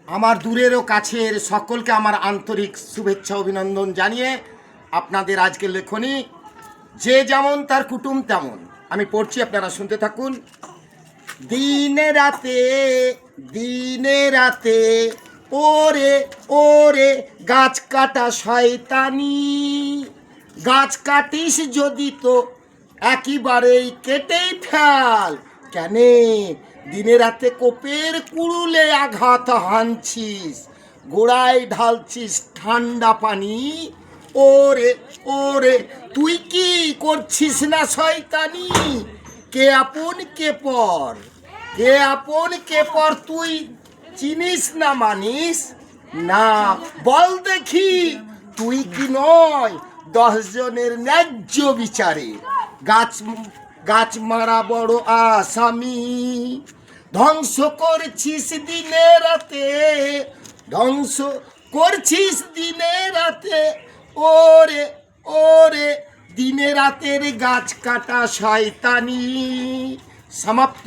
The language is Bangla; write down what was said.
আমার দূরের ও কাছের সকলকে আমার আন্তরিক শুভেচ্ছা অভিনন্দন জানিয়ে আপনাদের আজকের লেখনী যে যেমন তার কুটুম তেমন আমি পড়ছি, আপনারা শুনতে থাকুন। দিনে রাতে ওরে ওরে গাছ কাটা শয়তানি, গাছ কাটিস যদি তো একেবারেই কেটেই ফেল। কেনে দিনে রাতে কোপের কুড়ুলে আঘাত হানছিস, গোড়ায় ঢালছিস ঠান্ডা পানি। ওরে ওরে তুই কি করছিস না শয়তানি? কে আপন কে পর, কে আপন কে পর তুই চিনিস না মানিস না? বল দেখি তুই কি নয় 10 জনের ন্যায্য বিচারে গাছ মারা বড় আসামি? ধ্বংস করছিস দিনে রাতে, ধ্বংস করছিস দিনে রাতে। ওরে ওরে দিনে রাতের গাছ কাটা শয়তানি। সমাপ্ত।